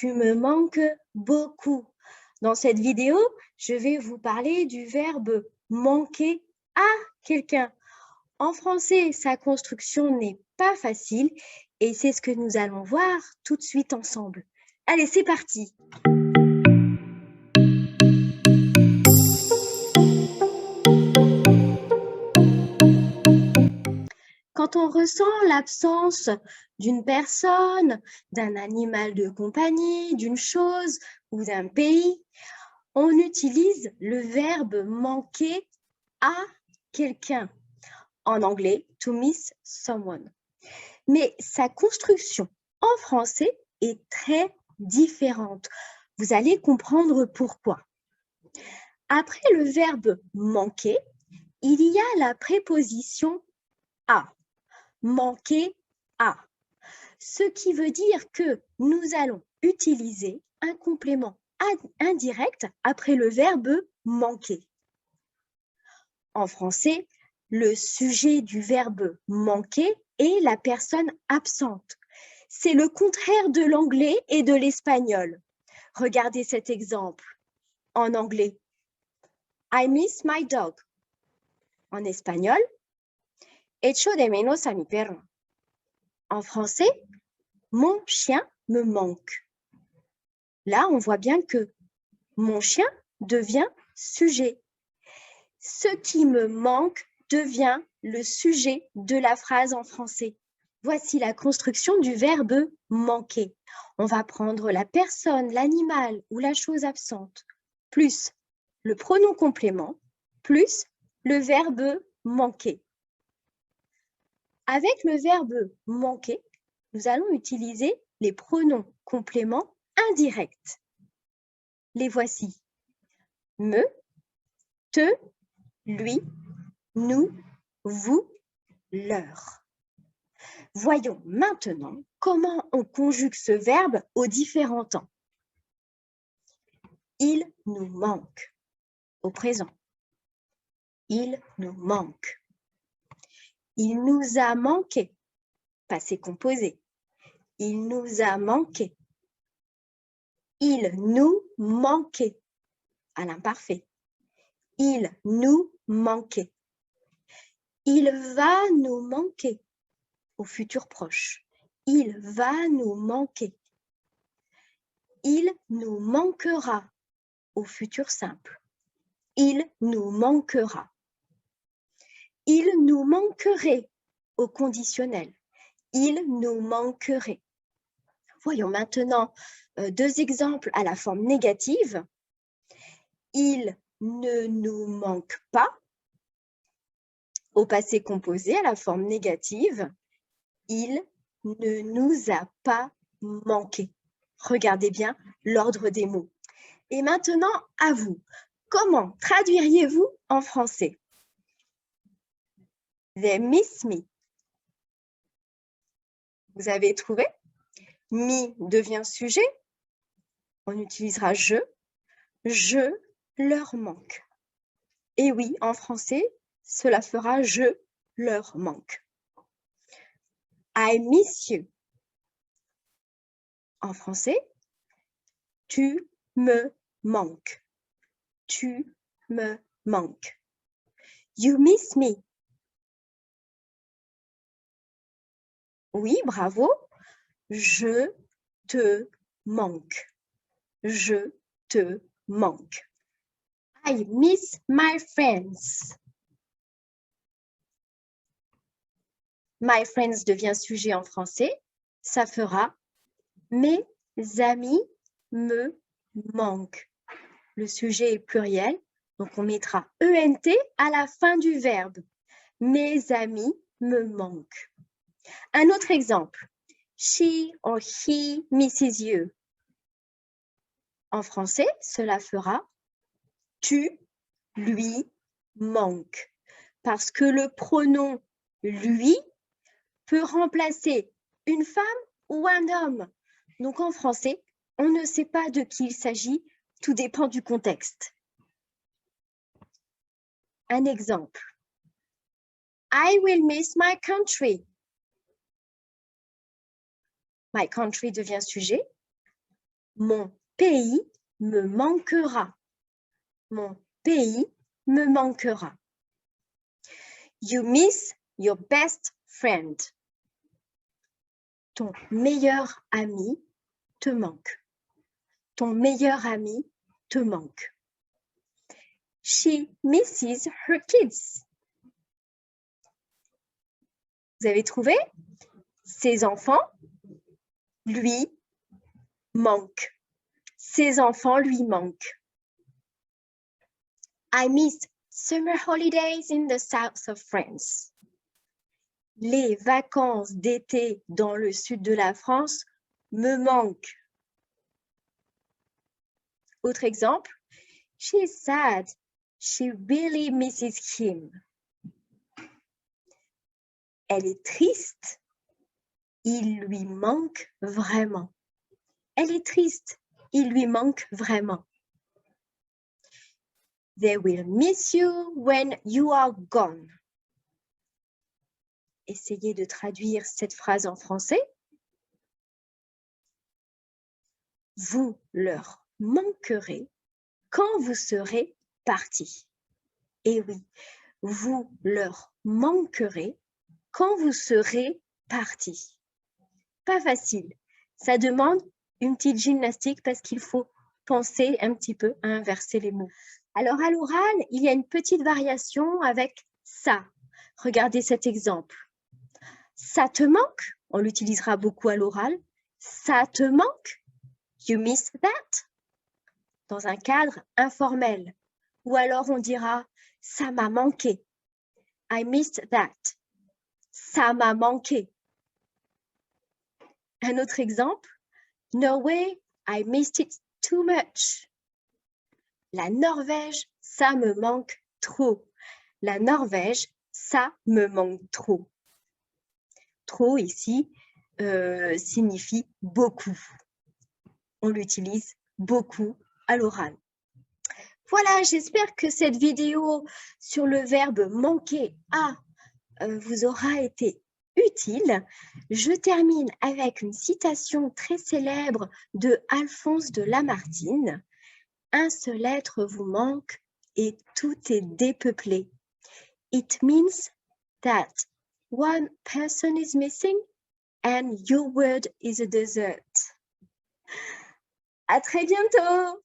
Tu me manques beaucoup. Dans cette vidéo, je vais vous parler du verbe manquer à quelqu'un. En français, sa construction n'est pas facile et c'est ce que nous allons voir tout de suite ensemble. Allez, c'est parti! Quand on ressent l'absence d'une personne, d'un animal de compagnie, d'une chose ou d'un pays, on utilise le verbe manquer à quelqu'un. En anglais, to miss someone. Mais sa construction en français est très différente. Vous allez comprendre pourquoi. Après le verbe manquer, il y a la préposition à. Manquer à. Ce qui veut dire que nous allons utiliser un complément indirect après le verbe manquer. En français, le sujet du verbe manquer est la personne absente. C'est le contraire de l'anglais et de l'espagnol. Regardez cet exemple. En anglais, I miss my dog. En espagnol, echo de menos a mi perro. En français, mon chien me manque. Là, on voit bien que mon chien devient sujet. Ce qui me manque devient le sujet de la phrase en français. Voici la construction du verbe manquer. On va prendre la personne, l'animal ou la chose absente, plus le pronom complément, plus le verbe manquer. Avec le verbe manquer, nous allons utiliser les pronoms compléments indirects. Les voici. Me, te, lui, nous, vous, leur. Voyons maintenant comment on conjugue ce verbe aux différents temps. Il nous manque au présent. Il nous manque. Il nous a manqué, passé composé. Il nous a manqué. Il nous manquait, à l'imparfait. Il nous manquait. Il va nous manquer, au futur proche. Il va nous manquer. Il nous manquera, au futur simple. Il nous manquera. Il nous manquerait, au conditionnel. Il nous manquerait. Voyons maintenant deux exemples à la forme négative. Il ne nous manque pas, au passé composé à la forme négative. Il ne nous a pas manqué. Regardez bien l'ordre des mots. Et maintenant, à vous. Comment traduiriez-vous en français? They miss me. Vous avez trouvé? Me devient sujet. On utilisera je. Je leur manque. Et oui, en français, cela fera je leur manque. I miss you. En français, tu me manques. Tu me manques. You miss me. Oui, bravo. Je te manque. Je te manque. I miss my friends. My friends devient sujet en français. Ça fera mes amis me manquent. Le sujet est pluriel, donc on mettra ENT à la fin du verbe. Mes amis me manquent. Un autre exemple. She or he misses you. En français, cela fera tu lui manques. Parce que le pronom lui peut remplacer une femme ou un homme. Donc en français, on ne sait pas de qui il s'agit, tout dépend du contexte. Un exemple. I will miss my country. My country devient sujet. Mon pays me manquera. Mon pays me manquera. You miss your best friend. Ton meilleur ami te manque. Ton meilleur ami te manque. She misses her kids. Vous avez trouvé? Ses enfants lui manquent. Ses enfants lui manquent. I missed summer holidays in the south of France. Les vacances d'été dans le sud de la France me manquent. Autre exemple, she's sad. She really misses him. Elle est triste. Il lui manque vraiment. Elle est triste. Il lui manque vraiment. They will miss you when you are gone. Essayez de traduire cette phrase en français. Vous leur manquerez quand vous serez partis. Et oui, vous leur manquerez quand vous serez partis. Pas facile. Ça demande une petite gymnastique parce qu'il faut penser un petit peu à inverser les mots. Alors, à l'oral, il y a une petite variation avec ça. Regardez cet exemple. Ça te manque? On l'utilisera beaucoup à l'oral. Ça te manque? You miss that? Dans un cadre informel. Ou alors on dira ça m'a manqué. I missed that. Ça m'a manqué. Un autre exemple. No way, I missed it too much. La Norvège, ça me manque trop. La Norvège, ça me manque trop. Trop ici signifie beaucoup. On l'utilise beaucoup à l'oral. Voilà, j'espère que cette vidéo sur le verbe manquer à vous aura été utile. Je termine avec une citation très célèbre de Alphonse de Lamartine. Un seul être vous manque et tout est dépeuplé. It means that one person is missing and your world is a desert. À très bientôt!